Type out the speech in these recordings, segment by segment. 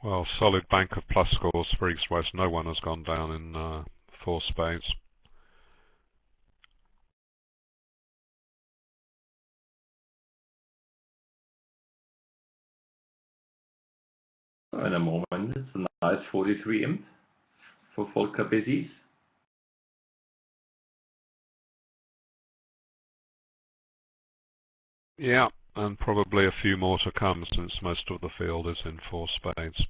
Well, solid bank of plus scores for East-West. No one has gone down in four spades. In a moment, it's a nice 43 imp for Volker Bézies. Yeah, and probably a few more to come since most of the field is in four spades.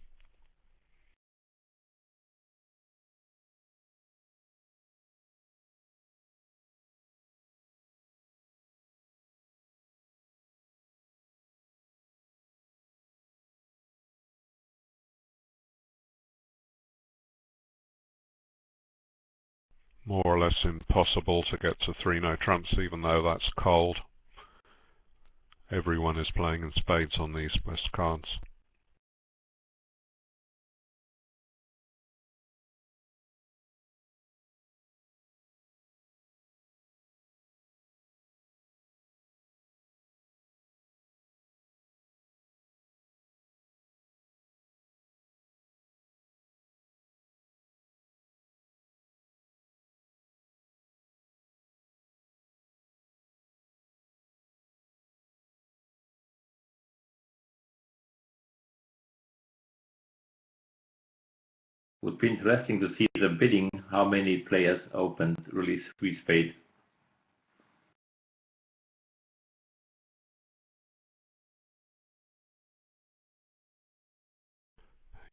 More or less impossible to get to 3-no trumps, even though that's cold. Everyone is playing in spades on the East-West cards. Would be interesting to see the bidding, how many players opened release 3 spades.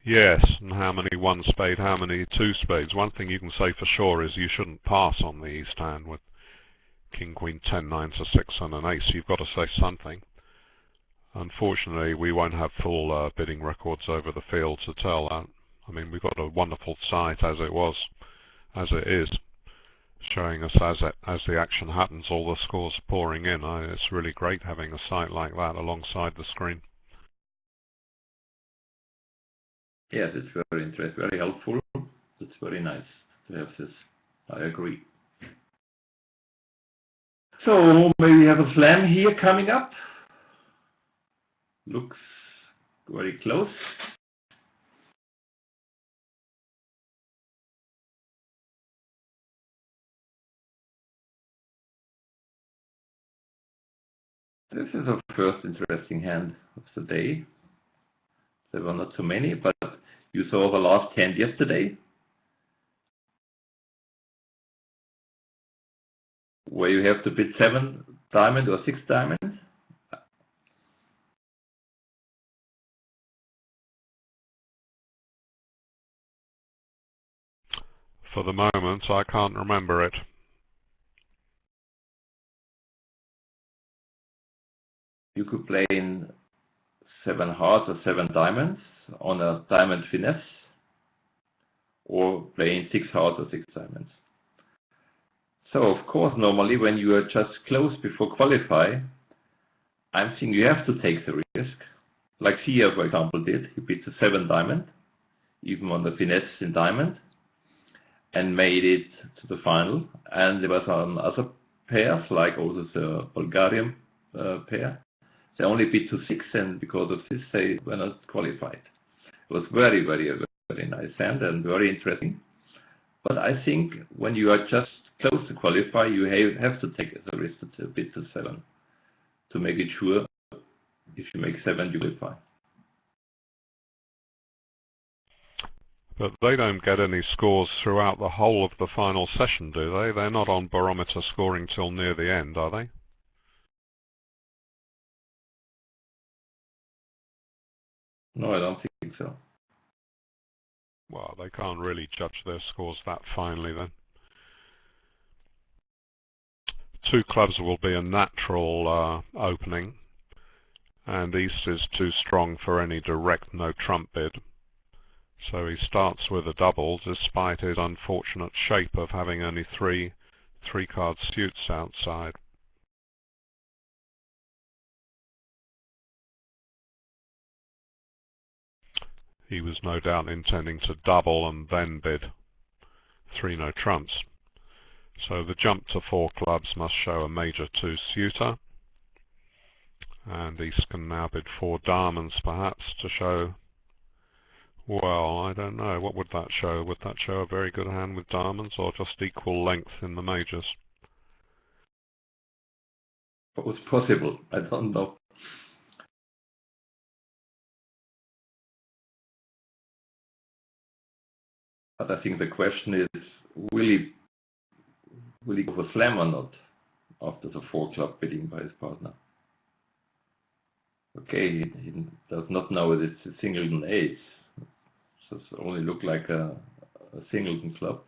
Yes, and how many one spade, how many two spades. One thing you can say for sure is you shouldn't pass on the East hand with King, Queen, 10, 9 to 6 and an ace. You've got to say something. Unfortunately, we won't have full bidding records over the field to tell that. I mean, we've got a wonderful site as it is, showing us as the action happens, all the scores pouring in. It's really great having a site like that alongside the screen. Yes, it's very interesting, very helpful. It's very nice to have this. I agree. So maybe we have a slam here coming up. Looks very close. This is our first interesting hand of the day. There were not so many, but you saw the last hand yesterday, where you have to bid 7 diamond or 6 diamonds. For the moment, I can't remember it. You could play in 7 hearts or 7 diamonds on a diamond finesse, or play in 6 hearts or 6 diamonds. So of course, normally when you are just close before qualify, I'm thinking you have to take the risk. Like Sia, for example, did. He beat the 7 diamond, even on the finesse in diamond, and made it to the final. And there was some other pairs, like also the Bulgarian pair. They only beat to 6, and because of this, they were not qualified. It was very, very, very nice hand and very interesting. But I think when you are just close to qualify, you have to take the risk to bid to 7 to make it sure. If you make 7, you qualify. But they don't get any scores throughout the whole of the final session, do they? They're not on barometer scoring till near the end, are they? No, I don't think so. Well, they can't really judge their scores that finely then. 2 clubs will be a natural opening, and East is too strong for any direct no-trump bid. So he starts with a double, despite his unfortunate shape of having only three-card suits outside. He was no doubt intending to double and then bid 3 no trumps. So the jump to 4 clubs must show a major 2 suitor, and East can now bid 4 diamonds perhaps to show Well, I don't know. What would that show? Would that show a very good hand with diamonds, or just equal length in the majors? What was possible? I don't know. But I think the question is, will he go for slam or not after the 4-club bidding by his partner? Okay, he does not know that it's a singleton ace, so it only look like a singleton club.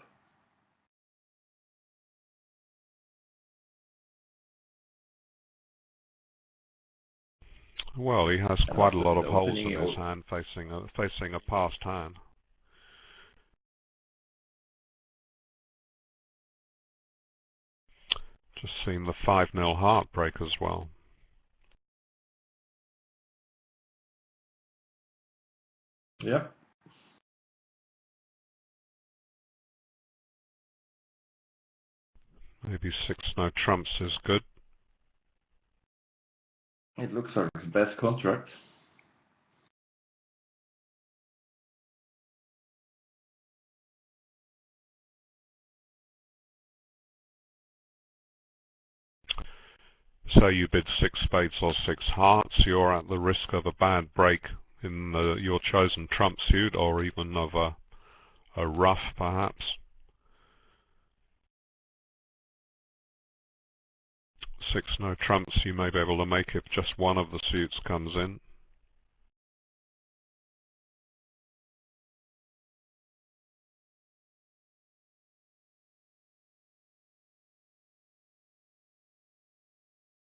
Well, he has And quite a after lot the of holes opening, in his hand facing a passed hand. Just seen the 5-0 heartbreak as well. yeah, Maybe 6-no trumps is good. it looks like the best contract. Say you bid 6 spades or 6 hearts, you're at the risk of a bad break in your chosen trump suit, or even of a ruff perhaps. 6-no trumps you may be able to make if just one of the suits comes in.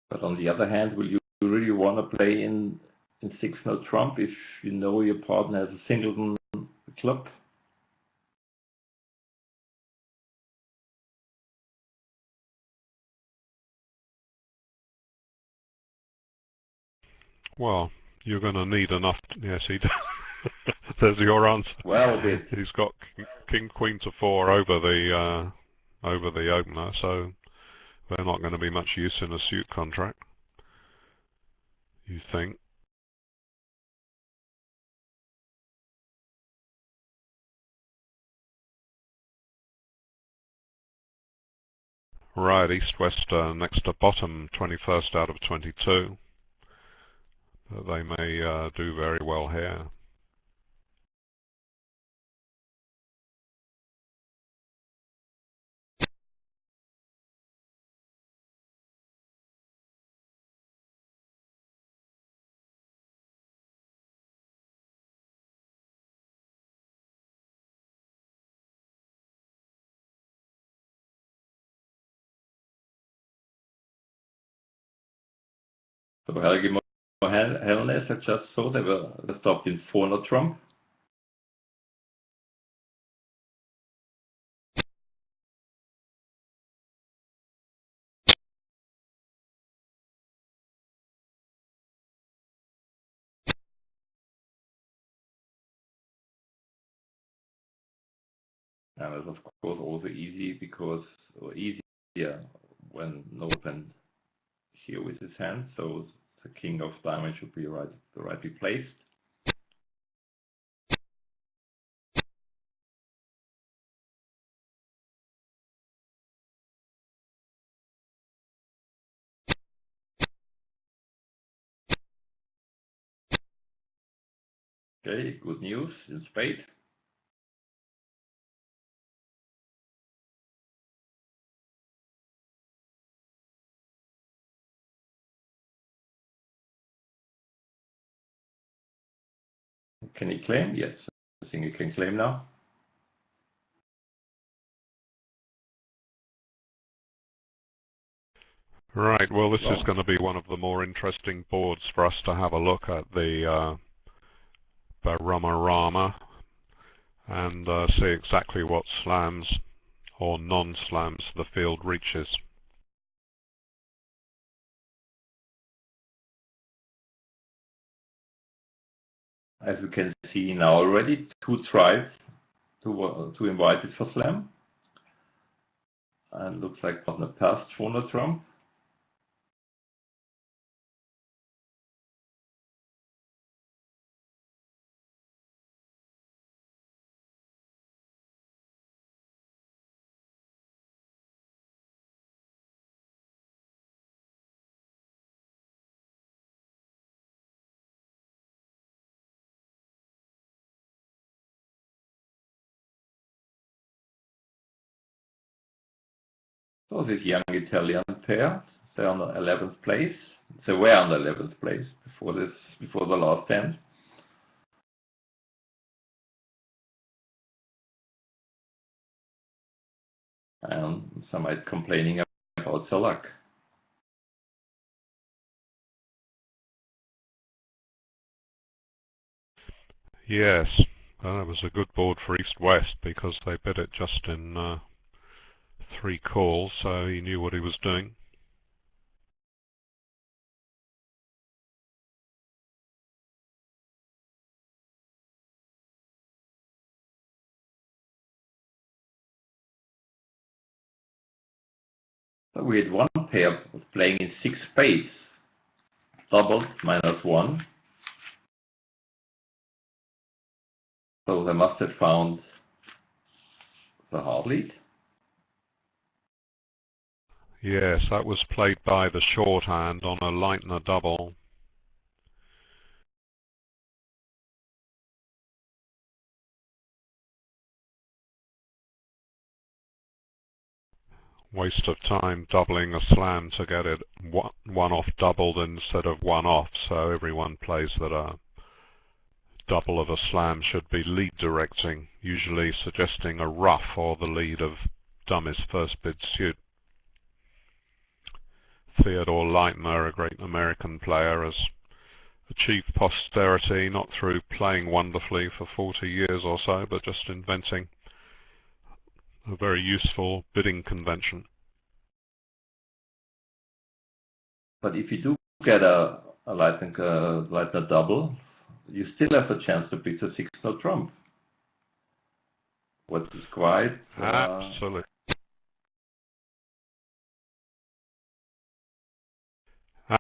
But on the other hand, will you really want to play in 6-no trump if you know your partner has a singleton club? Well, you're going to need enough. Yes, there's your answer. Well, He's got king queen to 4 over the opener, so they're not going to be much use in a suit contract, you think. Right, east-west next to bottom, 21st out of 22. They may do very well here. so Helge Hellnes, I just saw they were stopped in 4-no trump. And it's of course also easy because, or easier when no open here with his hand, so the king of diamonds should be rightly placed. Okay, good news in spade. Can he claim? Yes, I think he can claim now. Right, well this is Well, going to be one of the more interesting boards for us to have a look at, the Barama and see exactly what slams or non-slams the field reaches. as you can see now already, 2 tries to invite it for slam. And looks like partner passed 4-no trump. So this young Italian pair, they're on the 11th place. They were on the 11th place before the last 10. And some are complaining about the luck. Yes, that was a good board for East-West because they bid it just in 3 calls, so he knew what he was doing. So we had one pair playing in 6 spades, doubled -1. So they must have found the hard lead. Yes, that was played by the shorthand on a Leitner double. Waste of time doubling a slam to get it one off doubled instead of one off, so everyone plays that a double of a slam should be lead directing, usually suggesting a ruff or the lead of dummy's first bid suit. Theodore Leitner, a great American player, has achieved posterity not through playing wonderfully for 40 years or so, but just inventing a very useful bidding convention. But if you do get a Leitner double, you still have a chance to beat the 6-0 trump. What is quite... Absolutely.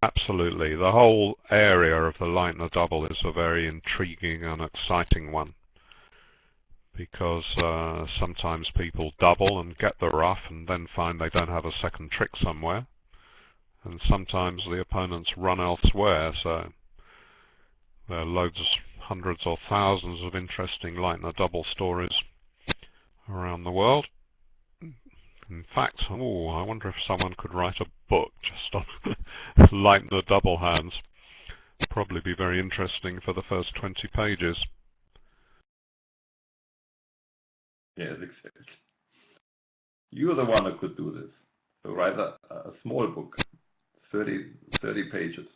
Absolutely. The whole area of the Leitner double is a very intriguing and exciting one, because sometimes people double and get the ruff and then find they don't have a second trick somewhere, and sometimes the opponents run elsewhere, so there are loads, hundreds or thousands of interesting Leitner double stories around the world. In fact, I wonder if someone could write a book just on Leitner double hands. Probably be very interesting for the first 20 pages. Yes, exactly. You're the one who could do this. So write a small book, 30 pages.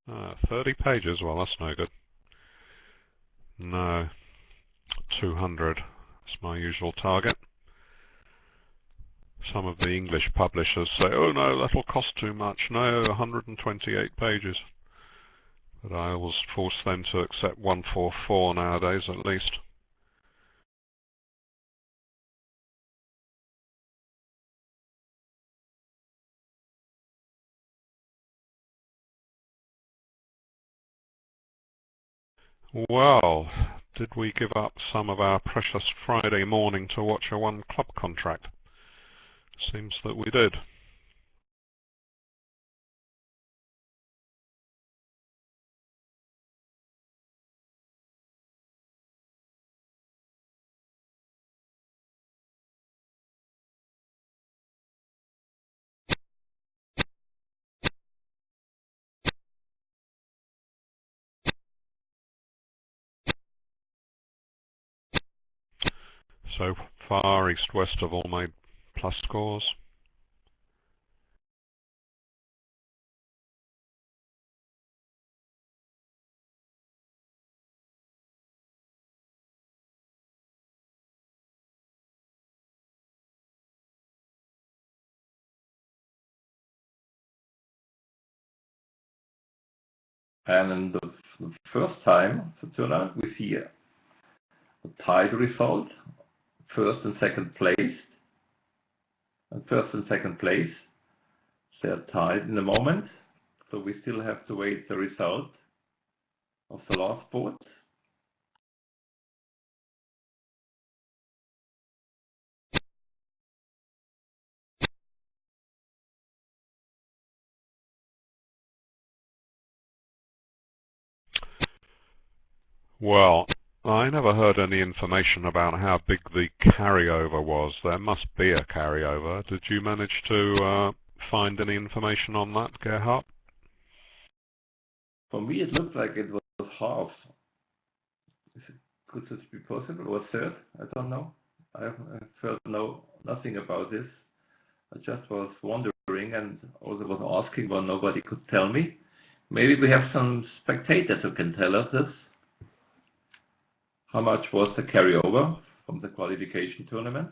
30 pages? Well, that's no good. No, 200 is my usual target. Some of the English publishers say, oh no, that'll cost too much. No, 128 pages. But I always force them to accept 144 nowadays at least. Well, did we give up some of our precious Friday morning to watch a one club contract? Seems that we did. So far, East-West have all made plus scores. And in the first time for turnout, we see a tied result, first and second place. And first and second place, they're tied in the moment. So we still have to wait the result of the last board. Well, I never heard any information about how big the carryover was. There must be a carryover. Did you manage to find any information on that, Gerhard? For me, it looked like it was half. Could this be possible, or a third? I don't know. I've heard nothing about this. I just was wondering and also was asking, but nobody could tell me. Maybe we have some spectators who can tell us this. How much was the carryover from the qualification tournament?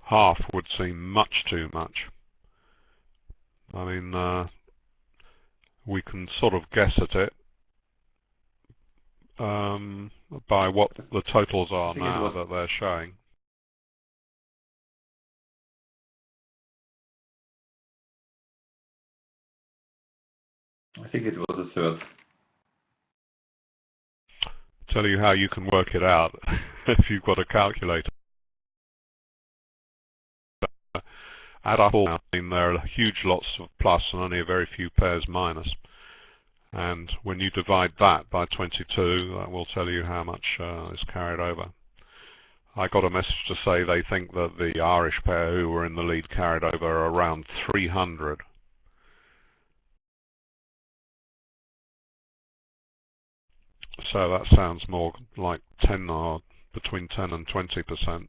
Half would seem much too much. I mean, we can sort of guess at it by what the totals are now that they're showing. I think it was a third. Tell you how you can work it out if you've got a calculator. Add up all, I mean, there are huge lots of plus and only a very few pairs minus. And when you divide that by 22, that will tell you how much is carried over. I got a message to say they think that the Irish pair who were in the lead carried over around 300. So that sounds more like 10 or between 10 and 20%.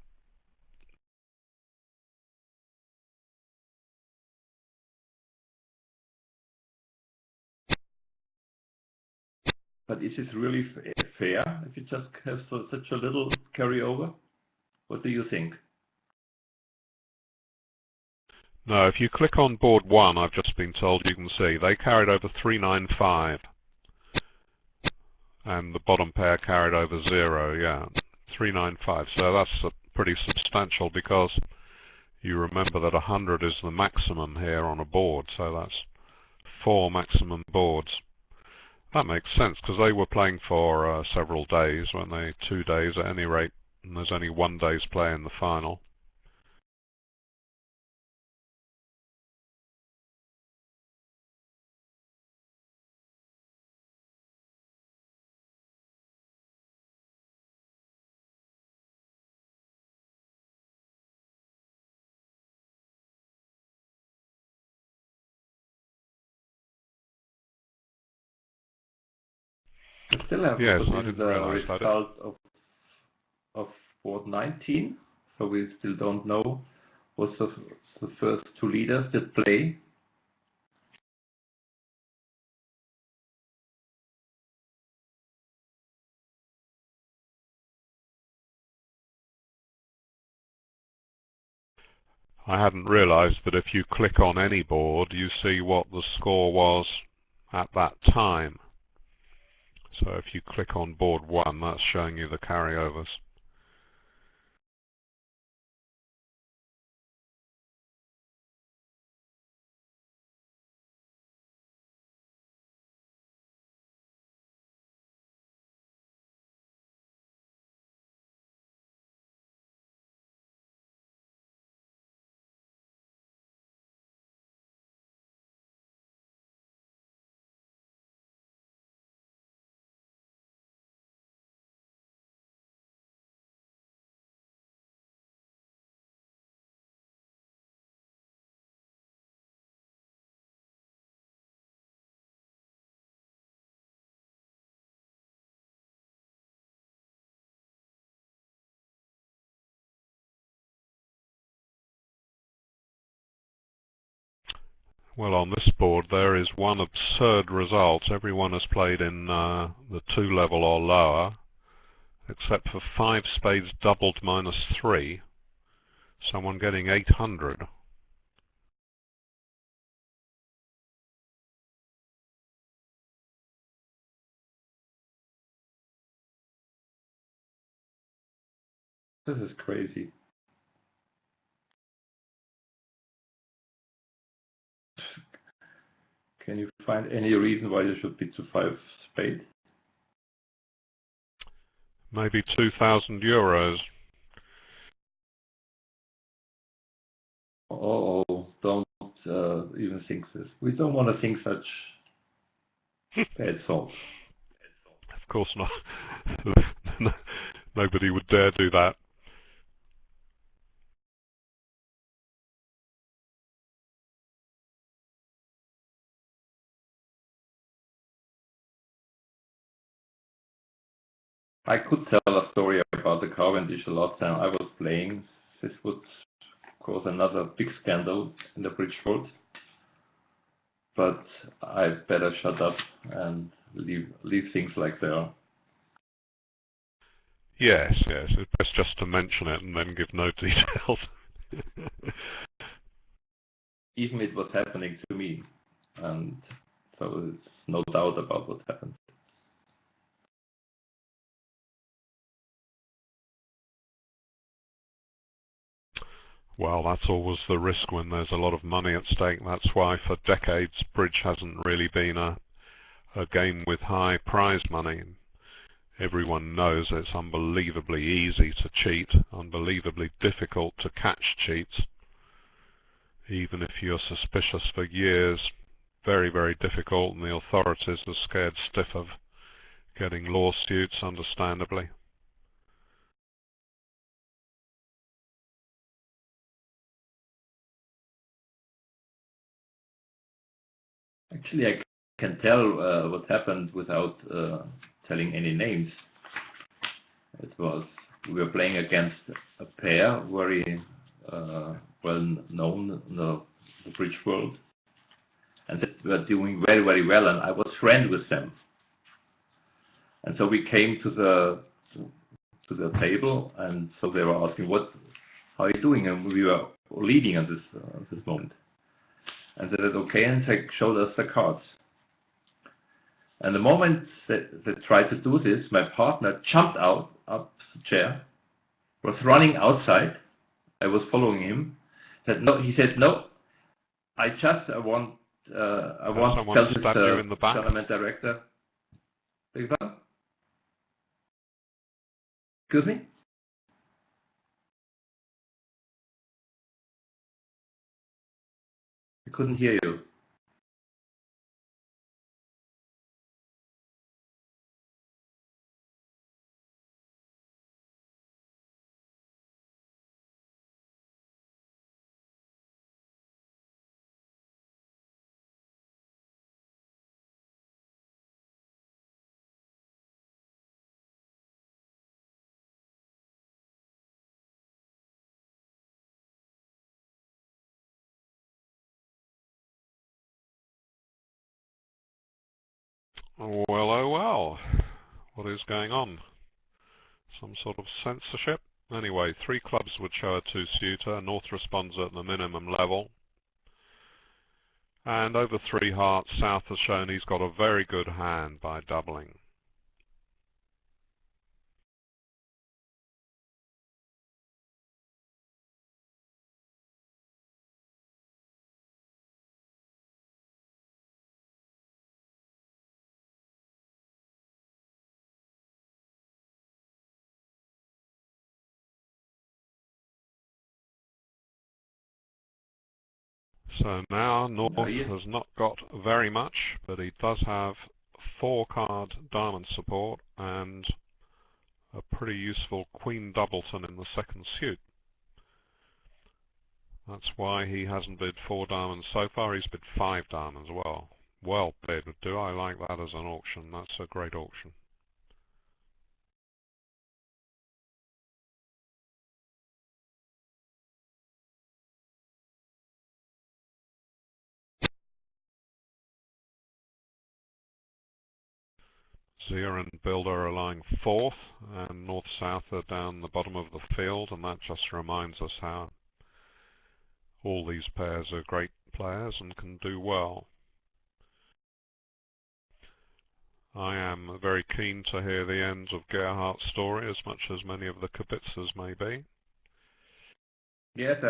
But is it really fair if you just have such a little carryover? What do you think? No, if you click on board 1, I've just been told, you can see they carried over 395. And the bottom pair carried over 0, yeah, 395. So that's pretty substantial because you remember that 100 is the maximum here on a board, so that's 4 maximum boards. That makes sense because they were playing for several days, weren't they? 2 days at any rate, and there's only 1 day's play in the final. I still have Yes, put I in didn't the realise that. result of board 19, so we still don't know what the first two leaders did play. I hadn't realised that if you click on any board, you see what the score was at that time. So if you click on board 1, that's showing you the carryovers. Well, on this board there is one absurd result. Everyone has played in the 2 level or lower, except for 5 spades doubled minus 3. Someone getting 800. This is crazy. Can you find any reason why you should be to 5 spades? Maybe 2,000 euros. Oh, don't even think this. We don't want to think such bad thoughts. course not. Nobody would dare do that. I could tell a story about the Cavendish a lot time I was playing. This would cause another big scandal in the bridge world. But I better shut up and leave things like they are. Yes, yes. It's best just to mention it and then give no details. Even it was happening to me, and so there's no doubt about what happened. Well, that's always the risk when there's a lot of money at stake. That's why for decades bridge hasn't really been a game with high prize money. Everyone knows it's unbelievably easy to cheat, unbelievably difficult to catch cheats. Even if you're suspicious for years, very, very difficult, and the authorities are scared stiff of getting lawsuits, understandably. Actually, I can tell what happened without telling any names. It was, we were playing against a pair, very well known in the bridge world, and they were doing very, very well, and I was friend with them. And so we came to the table, and so they were asking, how are you doing? And we were leading at this moment. And they said, okay, and they showed us the cards. And the moment they tried to do this, my partner jumped up the chair, was running outside. I was following him. He said, no, I want to tell this tournament director. Excuse me? I couldn't hear you. Well, oh well. What is going on? Some sort of censorship? Anyway, 3 clubs would show a 2-suiter. North responds at the minimum level. And over 3 hearts, South has shown he's got a very good hand by doubling. So now North has not got very much, but he does have 4-card diamond support and a pretty useful Queen Doubleton in the second suit. That's why he hasn't bid 4 diamonds so far. He's bid 5 diamonds. Well bid. Do I like that as an auction? That's a great auction. Zia and Builder are lying 4th, and North-South are down the bottom of the field, and that just reminds us how all these pairs are great players and can do well. I am very keen to hear the end of Gerhardt's story, as much as many of the Kibitzers may be. Yes,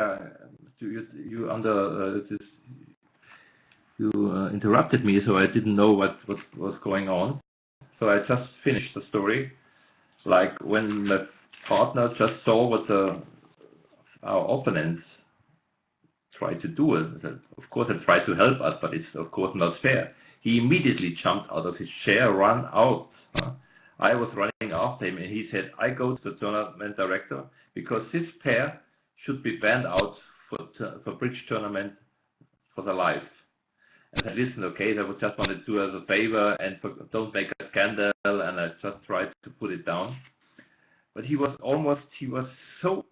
you interrupted me, so I didn't know what was going on. So I just finished the story. Like when the partner just saw what our opponents tried to do. Of course, they tried to help us, but it's of course not fair. He immediately jumped out of his chair, ran out. I was running after him, and he said, I go to the tournament director because this pair should be banned out for bridge tournament for the life. And I said, listen, okay, I just want to do as a favor and don't make a scandal, and I just tried to put it down. But he was so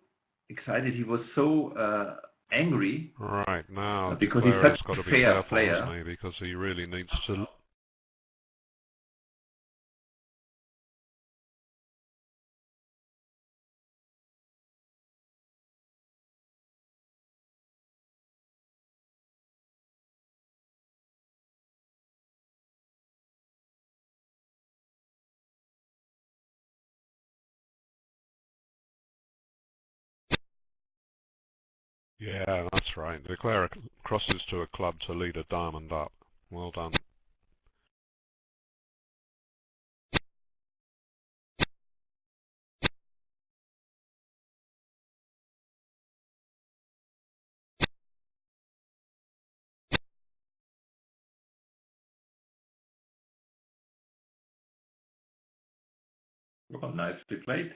excited, he was so angry. Right, now because he's such got to a be fair careful, player. isn't he? Because he really needs to... Yeah, that's right. Declare crosses to a club to lead a diamond up. Well done. Well, nicely played.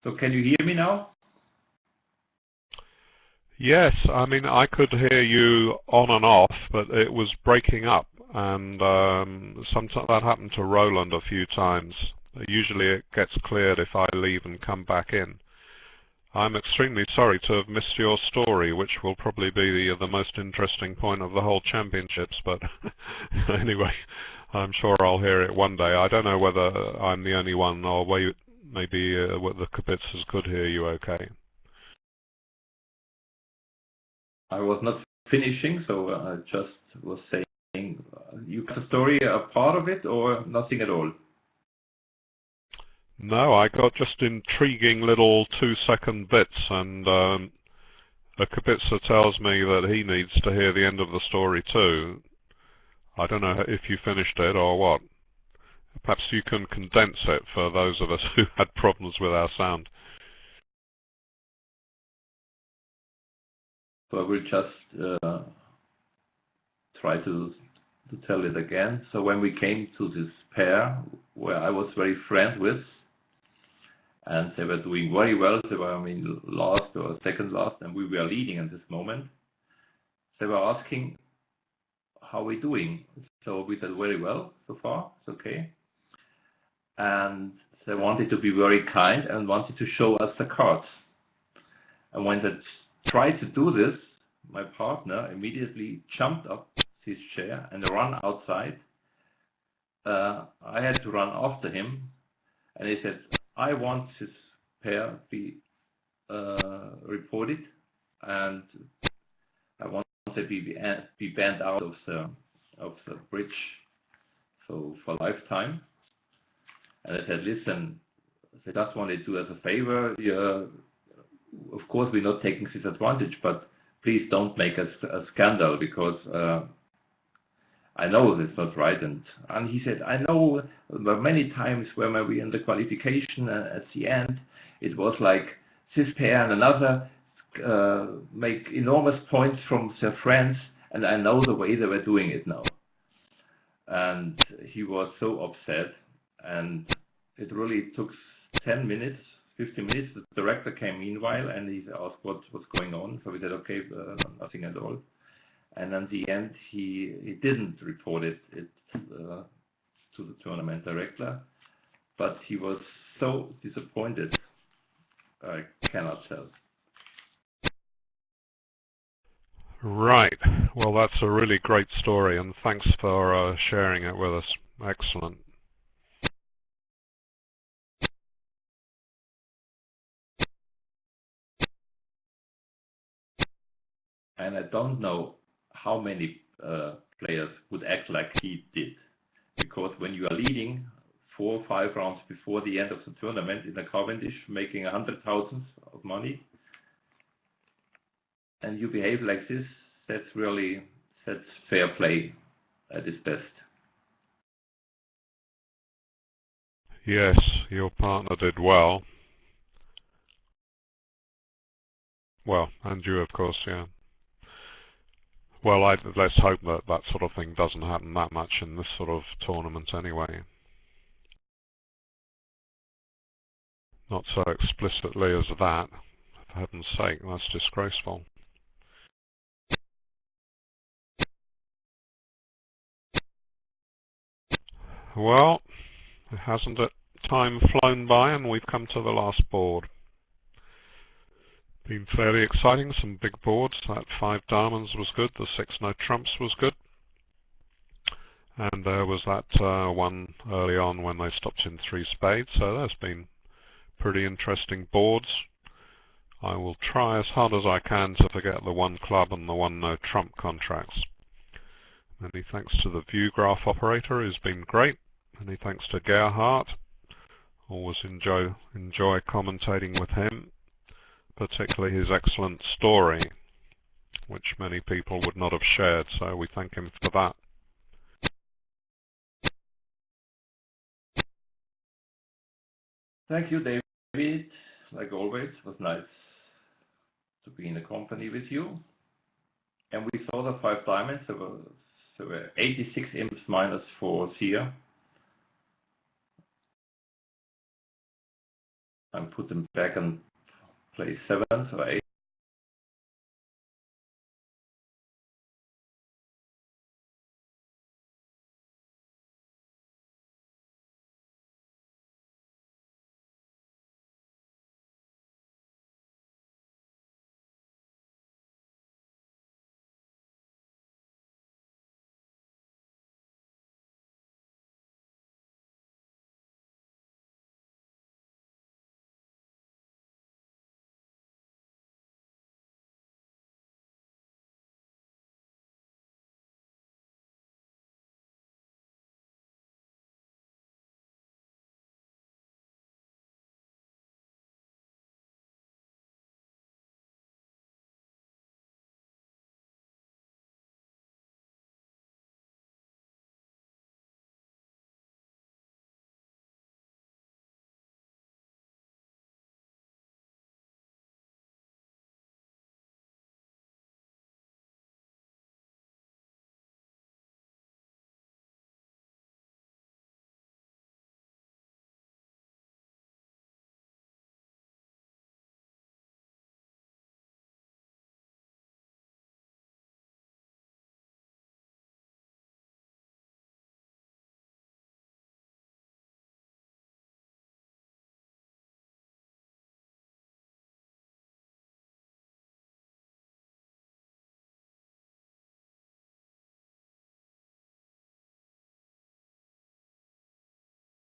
So can you hear me now? Yes, I mean, I could hear you on and off, but it was breaking up, and sometimes that happened to Roland a few times. Usually it gets cleared if I leave and come back in. I'm extremely sorry to have missed your story, which will probably be the most interesting point of the whole championships, but anyway, I'm sure I'll hear it one day. I don't know whether I'm the only one, or maybe the Kabitzers could hear you okay. I was not finishing, so I just was saying, you got the story, a part of it, or nothing at all? No, I got just intriguing little 2-second bits, and a Kibitzer tells me that he needs to hear the end of the story too. I don't know if you finished it or what. Perhaps you can condense it for those of us who had problems with our sound. So I will just try to tell it again. So when we came to this pair, where I was very friends with, and they were doing very well, they were, I mean, last or second last, and we were leading at this moment. They were asking how we're doing. So we said very well so far, it's okay. And they wanted to be very kind and wanted to show us the cards. And when they tried to do this, my partner immediately jumped up his chair and ran outside. I had to run after him, and he said, I want this pair to be reported, and I want to be banned out of the of the bridge, so for lifetime. And I said, listen, I just want to do as a favor. Of course, we're not taking this advantage, but please don't make a scandal, because I know it's not right. And he said, I know many times when we were in the qualification at the end, it was like this pair and another make enormous points from their friends, and I know the way they were doing it now. And he was so upset, and it really took 10 minutes, 15 minutes. The director came meanwhile, and he asked what was going on. So we said, okay, nothing at all. And in the end, he didn't report it to the tournament director, but he was so disappointed, I cannot tell. Right. Well, that's a really great story, and thanks for sharing it with us. Excellent. And I don't know how many players would act like he did, because when you are leading 4 or 5 rounds before the end of the tournament in a Cavendish, making 100,000 of money, and you behave like this, that's fair play at its best. Yes, your partner did well. Well, and you, of course, yeah. Well, let's hope that that sort of thing doesn't happen that much in this sort of tournament anyway. Not so explicitly as that, for heaven's sake, that's disgraceful. Well, hasn't it time flown by, and we've come to the last board. Been fairly exciting, some big boards. That 5 diamonds was good, the 6 no trumps was good. And there was that one early on when they stopped in 3 spades, so there's been pretty interesting boards. I will try as hard as I can to forget the 1 club and the 1 no trump contracts. Many thanks to the view graph operator, who's been great. Many thanks to Gerhard. Always enjoy commentating with him, particularly his excellent story, which many people would not have shared, so we thank him for that. Thank you, David. Like always, it was nice to be in the company with you. And we saw the 5 diamonds. There were 86 imps minus for Sia. And put them back in place 7th or